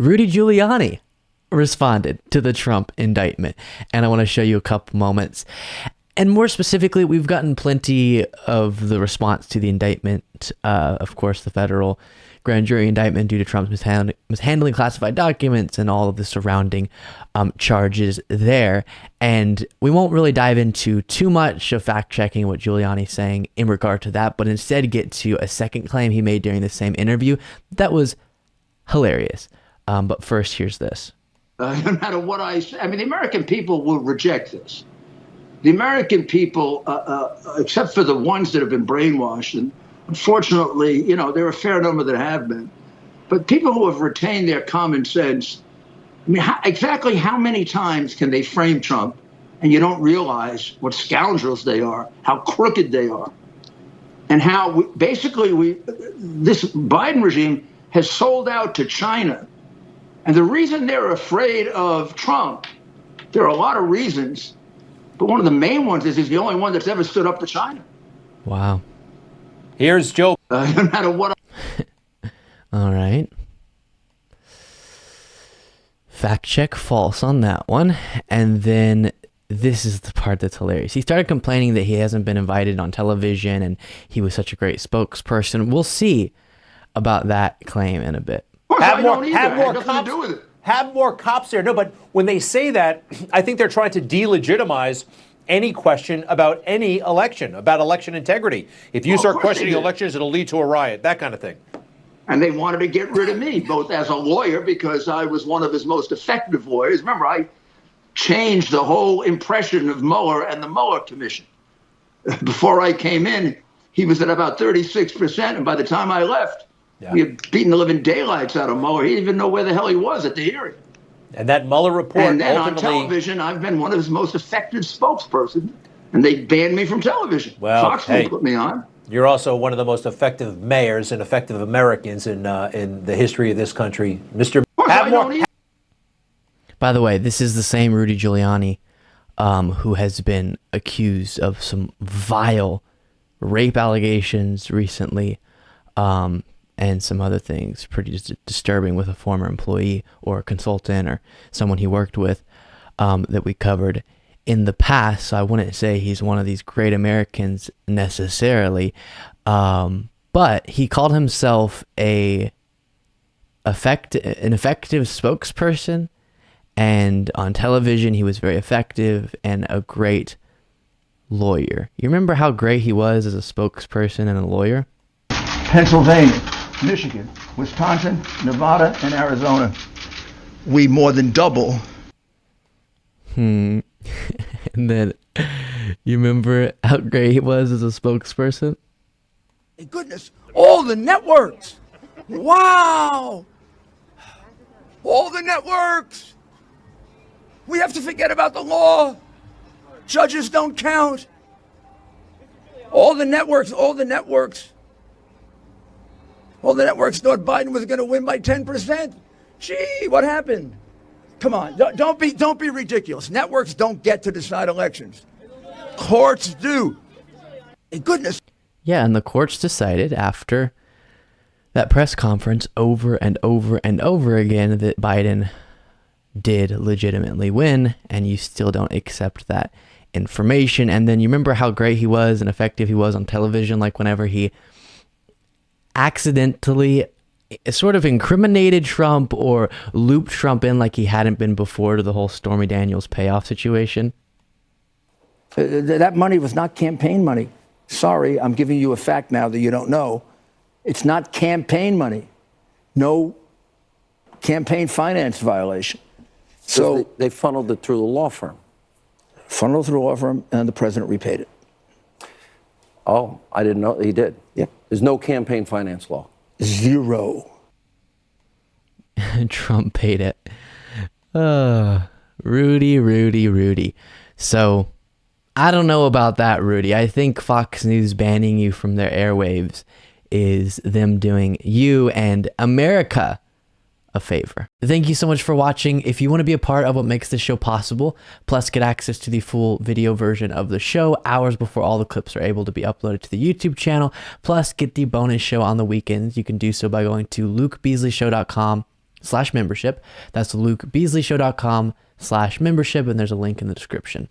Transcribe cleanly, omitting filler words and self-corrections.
Rudy Giuliani responded to the Trump indictment. And I want to show you a couple moments. And more specifically, we've gotten plenty of the response to the indictment. Of course, the federal grand jury indictment due to Trump's mishandling classified documents and all of the surrounding charges there. And we won't really dive into too much of fact-checking what Giuliani's saying in regard to that, but instead get to a second claim he made during the same interview that was hilarious. But first, here's this. No matter what I say, I mean, the American people will reject this. The American people, except for the ones that have been brainwashed, and unfortunately, you know, there are a fair number that have been, but people who have retained their common sense, I mean, exactly how many times can they frame Trump and you don't realize what scoundrels they are, how crooked they are, and how this Biden regime has sold out to China. And the reason they're afraid of Trump, there are a lot of reasons, but one of the main ones is he's the only one that's ever stood up to China. Wow. Here's Joe. No matter what. All right. Fact check false on that one. And then this is the part that's hilarious. He started complaining that he hasn't been invited on television and he was such a great spokesperson. We'll see about that claim in a bit. Have more cops there. No, but when they say that, I think they're trying to delegitimize any question about any election, about election integrity. If you start questioning elections, it'll lead to a riot, that kind of thing. And they wanted to get rid of me, both as a lawyer, because I was one of his most effective lawyers. Remember, I changed the whole impression of Mueller and the Mueller Commission. Before I came in, he was at about 36%. And by the time I left, we had beaten the living daylights out of Mueller. He didn't even know where the hell he was at the hearing. And that Mueller report and then ultimately... on television, I've been one of his most effective spokespersons, and they banned me from television. Well, Fox won't put me on. You're also one of the most effective mayors and effective Americans in the history of this country. Mr. By the way, this is the same Rudy Giuliani who has been accused of some vile rape allegations recently, and some other things pretty disturbing with a former employee or a consultant or someone he worked with that we covered in the past. So I wouldn't say he's one of these great Americans necessarily, but he called himself an effective spokesperson, and on television he was very effective and a great lawyer. You remember how great he was as a spokesperson and a lawyer? Pennsylvania, Michigan, Wisconsin, Nevada, and Arizona. We more than double. And then, you remember how great he was as a spokesperson? Thank goodness, all the networks. Wow. All the networks. We have to forget about the law. Judges don't count. All the networks thought Biden was going to win by 10%. Gee, what happened? Come on, don't be ridiculous. Networks don't get to decide elections. Courts do. Thank goodness. Yeah, and the courts decided after that press conference over and over and over again that Biden did legitimately win, and you still don't accept that information. And then you remember how great he was and effective he was on television, like whenever he accidentally sort of incriminated Trump or looped Trump in like he hadn't been before to the whole Stormy Daniels payoff situation. That money was not campaign money. Sorry, I'm giving you a fact now that you don't know. It's not campaign money. No campaign finance violation. So they funneled it through the law firm. Funneled through a law firm, and the president repaid it. Oh, I didn't know he did. Yeah. There's no campaign finance law. Zero. Trump paid it. Rudy. So, I don't know about that, Rudy. I think Fox News banning you from their airwaves is them doing you and America a favor. Thank you so much for watching. If you want to be a part of what makes this show possible, plus get access to the full video version of the show hours before all the clips are able to be uploaded to the YouTube channel, plus get the bonus show on the weekends, you can do so by going to lukebeasleyshow.com lukebbeasleyshow.com/membership, and there's a link in the description.